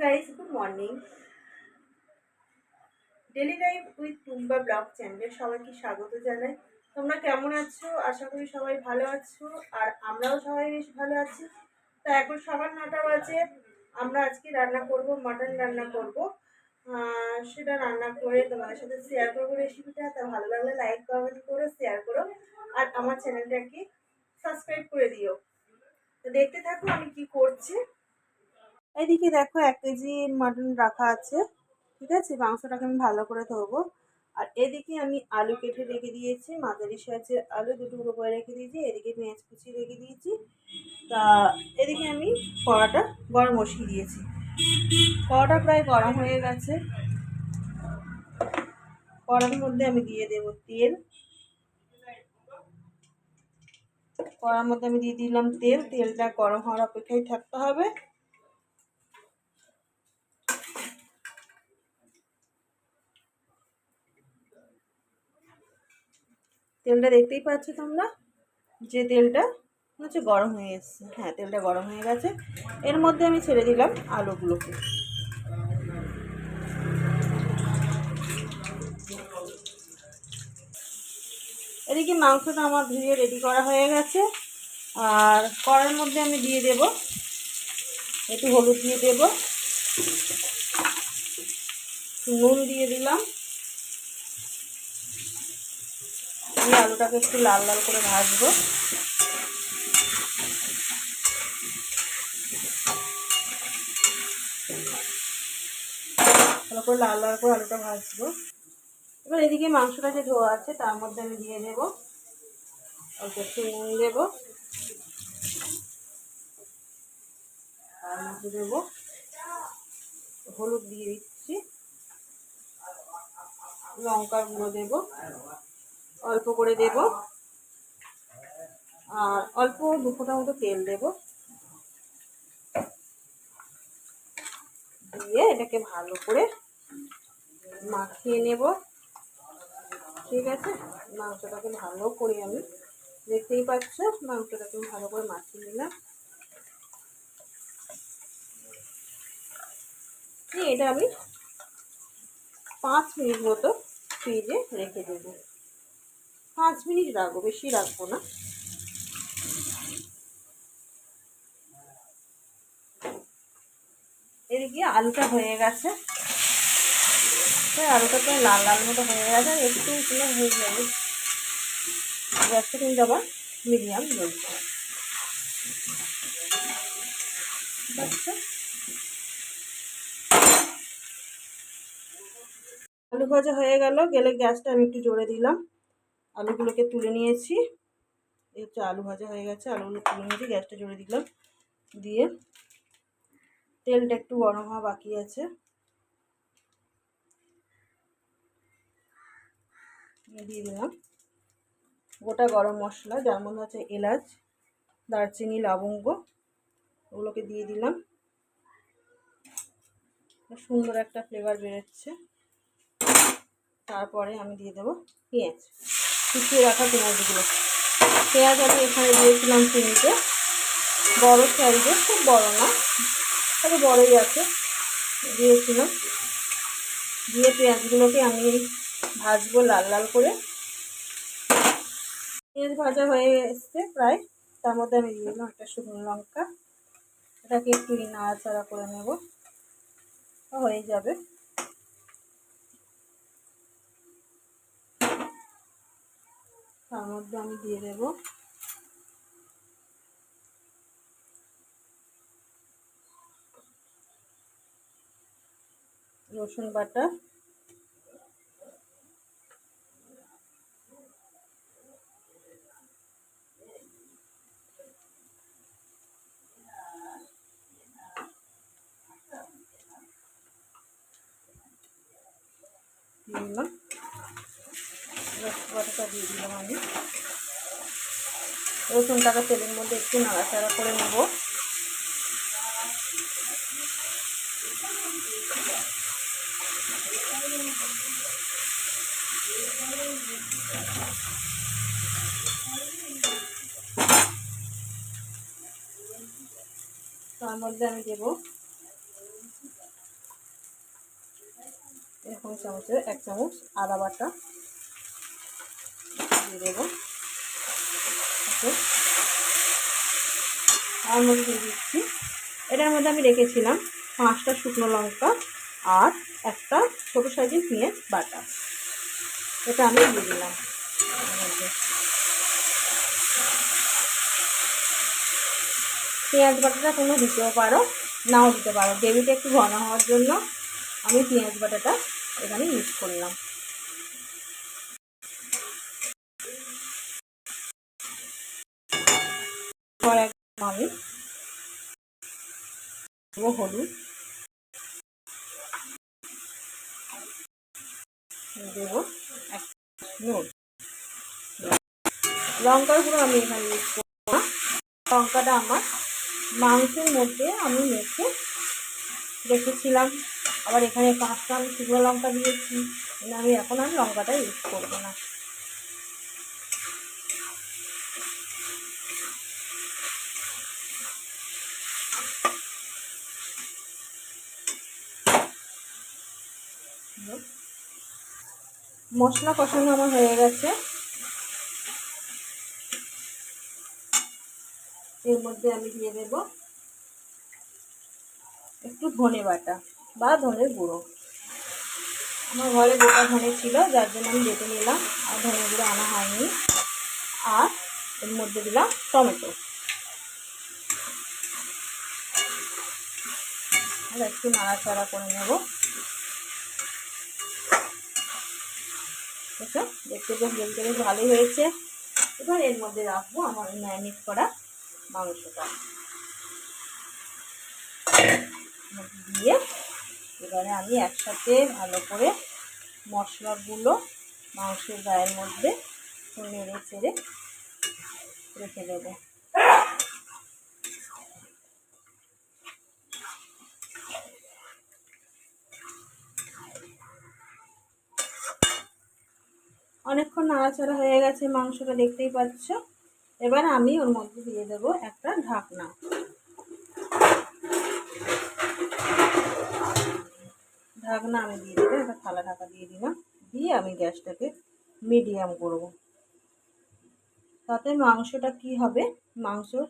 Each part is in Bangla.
Guys, good morning. Daily life with টুম্বা ব্লগ চ্যানেলে সবাইকে স্বাগত জানাই। তোমরা কেমন আছো? আশা করি সবাই ভালো আছো, আর আমরাও সবাই বেশ ভালো আছি। তা এখন সকাল 9টা বাজে। আমরা আজকে রান্না করব, মাটন রান্না করব। সেটা রান্না করে তোমাদের সাথে শেয়ার করবো রেসিপিটা। তা ভালো লাগলে লাইক কমেন্ট করো, শেয়ার করো, আর আমার চ্যানেলটাকে সাবস্ক্রাইব করে দিও। তো দেখতে থাকো আমি কি করছি। এদিকে দেখো 1 কেজি মাটন রাখা আছে। ঠিক আছে, মাংসটাকে আমি ভালো করে ধোবো। আর এদিকে আমি আলু কেটে রেখে দিয়েছি, মাঝারি সাইজের আলু দুটো টুকরো করে রেখে দিয়েছি। এদিকে পেঁয়াজ কুচি রেখে দিয়েছি। তা এদিকে আমি কড়াটা গরম বসিয়ে দিয়েছি। কড়াটা প্রায় গরম হয়ে গেছে। কড়ার মধ্যে আমি দিয়ে দেব তেল। কড়ার মধ্যে আমি দিয়ে দিলাম তেল। তেলটা গরম হওয়ার অপেক্ষায় থাকতে হবে। তেলটা দেখতেই পাচ্ছ তোমরা, যে তেলটা হচ্ছে গরম হয়ে এসছে। হ্যাঁ, তেলটা গরম হয়ে গেছে। এর মধ্যে আমি ছেড়ে দিলাম আলুগুলোকে। এদিকে মাংসটা আমার ধুয়ে রেডি করা হয়ে গেছে। আর কড়ার মধ্যে আমি দিয়ে দেব একটু হলুদ, দিয়ে দেব নুন, দিয়ে দিলাম। দিয়ে আলুটাকে একটু লাল লাল করে ভাজবো। ভালো করে লাল লাল করে আলুটা ভাজবো। এবার এদিকে মাংসটা যে ধোয়া আছে তার মধ্যে আমি দিয়ে দেবো অল্প একটু নুন, দেবো তার মধ্যে দেবো হলুদ, দিয়ে দিচ্ছি লঙ্কার গুঁড়ো, দেবো অল্প করে দেব, আর অল্প 2 ফোঁটা মতো তেল দেব। দিয়ে এটাকে ভালো করে মাখিয়ে নেব। ঠিক আছে, মাংসটাকে ভালো করে আমি, দেখতেই পাচ্ছ, মাংসটাকে ভালো করে মাখিয়ে নিলাম। এটা আমি 5 মিনিট মতো ফ্রিজে রেখে দেব। 5 মিনিট রাখবো, বেশি রাখবো না। এদিকে আলুটা হয়ে গেছে। আলুটা তো লাল লাল মতো হয়ে গেছে, একটু হয়ে যাবে। গ্যাসটা কিন্তু আবার মিডিয়াম রয়েছে। আলু ভাজা হয়ে গেলে গ্যাসটা আমি একটু জোরে দিলাম। আলুগুলোকে তুলে নিয়েছি। এই হচ্ছে আলু ভাজা হয়ে গেছে, আলুগুলো তুলে নিয়েছি, গ্যাসটা জোরে দিলাম। দিয়ে তেলটা একটু গরম হওয়া বাকি আছে। দিয়ে দিলাম গোটা গরম মশলা, যার মধ্যে আছে এলাচ, দারচিনি, লবঙ্গ, ওগুলোকে দিয়ে দিলাম। সুন্দর একটা ফ্লেভার বেরোচ্ছে। তারপরে আমি দিয়ে দেবো পেঁয়াজ, কুচিয়ে রাখা পেঁয়াজগুলো। পেঁয়াজ আমি এখানে দিয়েছিলাম চিনিতে, বড় সাইজে, খুব বড় না, তবে বড়ই আছে, দিয়েছিলাম। দিয়ে পেঁয়াজগুলোকে আমি ভাজবো লাল লাল করে। পেঁয়াজ ভাজা হয়ে এসছে প্রায়। তার মধ্যে আমি দিয়ে দিলাম একটা শুকনো লঙ্কা। এটাকে একটু নাড়াচাড়া করে নেব, হয়ে যাবে। তার মধ্যে আমি দিয়ে দেব রসুন বাটা, দিয়ে দিলাম রসুন বাটাটা, দিয়ে দিলাম আমি। রসুনটাকে তেলের মধ্যে একটু নাড়াচাড়া করে নেব। তার মধ্যে আমি দেব ওই চামচের 1 চামচ আদা বাটা দিয়ে দেবো। তার মধ্যে দিয়ে দিচ্ছি, এটার মধ্যে আমি রেখেছিলাম 5টা শুকনো লঙ্কা আর একটা ছোটো সাইজের পেঁয়াজ বাটা, এটা আমি দিয়ে দিলাম। পেঁয়াজ বাটাটা তোমরা দিতেও পারো, নাও দিতে পারো। গ্রেভিটা একটু ঘন হওয়ার জন্য আমি পেঁয়াজ বাটাটা এখানে ইউজ করলাম। আমি হলুদ দেবো, নুন, লঙ্কার গুঁড়ো আমি এখানে ইউজ করবো না। লঙ্কাটা আমার মাংসের মধ্যে আমি মেখে রেখেছিলাম, আবার এখানে 5টা আমি শুকনো লঙ্কা দিয়েছি, আমি এখন আর লঙ্কাটা ইউজ করবো না। মশলা কষানো আমার হয়ে গেছে, এর মধ্যে আমি দিয়ে দেব একটু ধনে বাটা বা ধনের গুঁড়ো। আমার ঘরে গোটা ধনে ছিল, যার জন্য আমি বেটে নিলাম, আর ধনে গুঁড়ো আনা হয়নি। আর এর মধ্যে দিলাম টমেটো, আর একটু নাড়াচাড়া করে নেব। দেখতে বেশ দেখতে বেশ ভালোই হয়েছে। এবার এর মধ্যে রাখবো আমার ম্যারিনেট করা মাংসটা দিয়ে, এবারে আমি একসাথে ভালো করে মশলাগুলো মাংসের গায়ের মধ্যে নেড়ে চেড়ে রেখে দেবো। অনেকক্ষণ নাড়াচাড়া হয়ে গেছে মাংসটা, দেখতেই পাচ্ছ। এবার আমি ওর মধ্যে দিয়ে দেবো একটা ঢাকনা। ঢাকনা আমি দিয়ে দেবো, একটা থালা ঢাকা দিয়ে দিলাম, দিয়ে আমি গ্যাসটাকে মিডিয়াম করব। তাতে মাংসটা কি হবে, মাংসর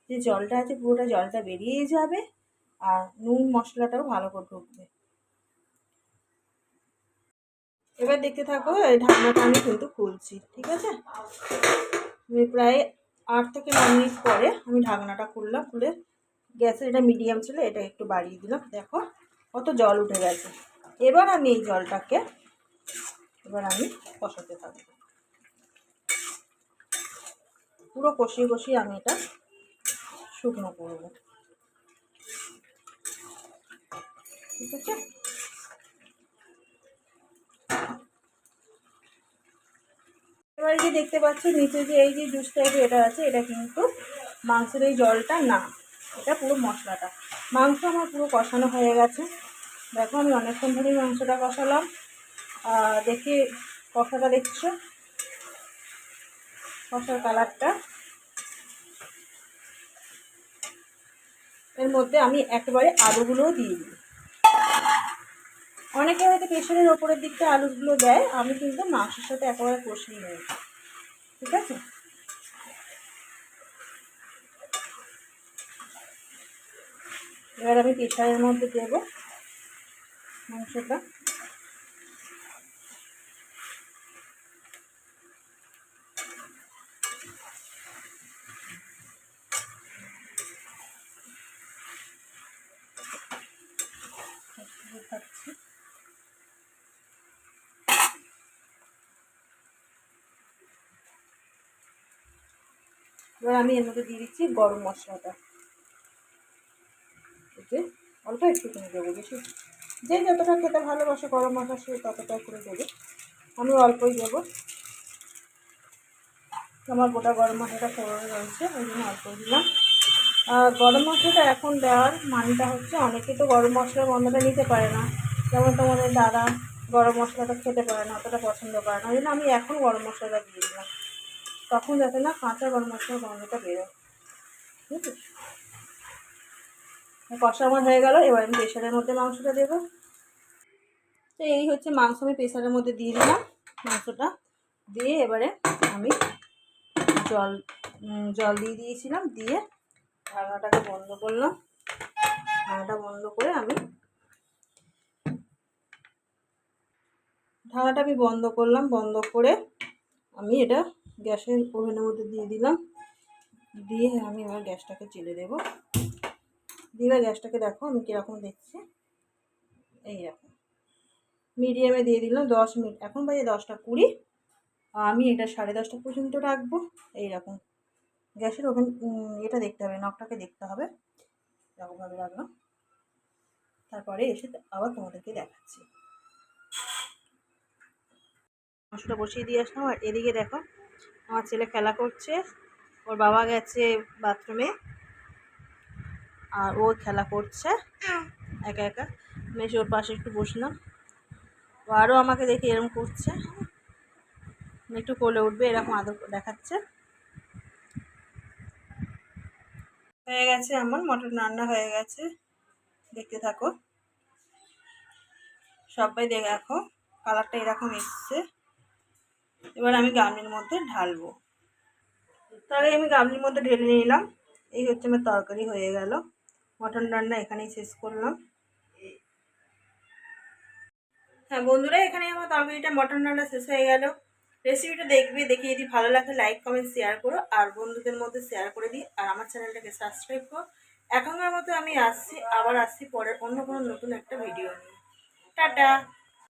যে জলটা আছে পুরোটা জলটা বেরিয়ে যাবে, আর নুন মশলাটাও ভালো করে ঢুকবে। এবার দেখতে থাকো, এই ঢাকনাটা আমি কিন্তু খুলছি, ঠিক আছে। আমি প্রায় 8 থেকে 9 মিনিট পরে আমি ঢাকনাটা খুললাম, খুলে গ্যাসের এটা মিডিয়াম ছিল, এটা একটু বাড়িয়ে দিলাম। দেখো কত জল উঠে গেছে। এবার আমি এই জলটাকে কষাতে থাকবো, পুরো কষিয়ে কষিয়ে আমি এটা শুকনো করবো, ঠিক আছে। এবার যে দেখতে পাচ্ছ নিচে যে এই যে জুস টাইপের এটা আছে, এটা কিন্তু মাংসের এই জলটা না, এটা পুরো মশলাটা। মাংস আমার পুরো কষানো হয়ে গেছে, দেখো আমি অনেকক্ষণ ধরেই মাংসটা কষালাম। দেখি কষাটা দেখছো, কষার কালারটা। এর মধ্যে আমি একেবারে আলুগুলোও দিয়ে দিই। অনেকে হয়তো প্রেশারের ওপরের দিকটা আলুগুলো দেয়, আমি কিন্তু মাংসের সাথে একেবারে কষিয়ে নিই, ঠিক আছে। এবার আমি প্রেশারের মধ্যে দেবো মাংসটা, খাচ্ছি। এবার আমি এর মধ্যে দিয়ে দিচ্ছি গরম মশলাটা, অল্প একটুখানি দেবো, বেশি যে যতটা খেতে ভালোবাসে গরম মশলা সে ততটা করে দেবে, আমি অল্পই দেবো। আমার গোটা গরম মশলাটা ফোড়নে রয়েছে, ওই জন্য অল্পই দিলাম। গরম মশলাটা এখন দেওয়ার মানটা হচ্ছে, অনেকে তো গরম মশলার গন্ধটা নিতে পারে না, যেমন তোমাদের দাদা গরম মশলাটা খেতে পারে না, অতটা পছন্দ করে না, ওই জন্য আমি এখন গরম মশলাটা দিয়ে দিলাম, তখন যাতে না কাঁচা গরম মশলার গন্ধটা বেরোয়, ঠিক আছে। কষা আমার হয়ে গেল, এবার আমি প্রেশারের মধ্যে মাংসটা দেবো। তো এই হচ্ছে মাংস আমি প্রেসারের মধ্যে দিয়ে দিলাম। মাংসটা দিয়ে এবারে আমি জল দিয়ে দিয়েছিলাম, দিয়ে ঢাকনাটাকে বন্ধ করলাম। ঢাকনাটা বন্ধ করে ঢাকনাটা বন্ধ করলাম। বন্ধ করে আমি এটা গ্যাসের ওভেনের মধ্যে দিয়ে দিলাম। দিয়ে আমি এবার গ্যাসটাকে চেলে দেবো। দিয়ে গ্যাসটাকে দেখো আমি কীরকম দেখছি, এইরকম মিডিয়ামে দিয়ে দিলাম। 10 মিনিট, এখন বাজে 10টা 20। আমি এটা 10:30 পর্যন্ত রাখবো। এইরকম গ্যাসের ওভেন এটা দেখতে হবে, নখটাকে দেখতে হবে। এরকমভাবে রাখলাম, তারপরে এসে আবার তোমাদেরকে দেখাচ্ছি। মাংসটা বসিয়ে দিয়ে আসলাম। আর এদিকে দেখো আমার ছেলে খেলা করছে, ওর বাবা গেছে বাথরুমে আর ও খেলা করছে একা একা। আমি এসে ওর পাশে একটু বসলাম। ও আরও আমাকে দেখে এরকম করছে, একটু কোলে উঠবে এরকম আদর দেখাচ্ছে। হয়ে গেছে আমার মটন রান্না হয়ে গেছে, দেখতে থাকো। সবাই দেখো কালারটা এরকম এসছে। এবার আমি গামলির মধ্যে ঢালবো। তাহলে আমি গামলির মধ্যে ঢেলে নিলাম। এই হচ্ছে আমার তরকারি হয়ে গেল। মটন রান্না এখানেই শেষ করলাম। হ্যাঁ বন্ধুরা, এখানে আমার তরকারিটা মটন রান্না শেষ হয়ে গেল। রেসিপিটা দেখবে, দেখে যদি ভালো লাগে লাইক কমেন্ট শেয়ার করো, আর বন্ধুদের মধ্যে শেয়ার করে দিই, আর আমার চ্যানেলটাকে সাবস্ক্রাইব করো। এখনকার মতো আমি আবার আসছি পরের অন্য কোনো নতুন একটা ভিডিও নিয়ে। টাটা।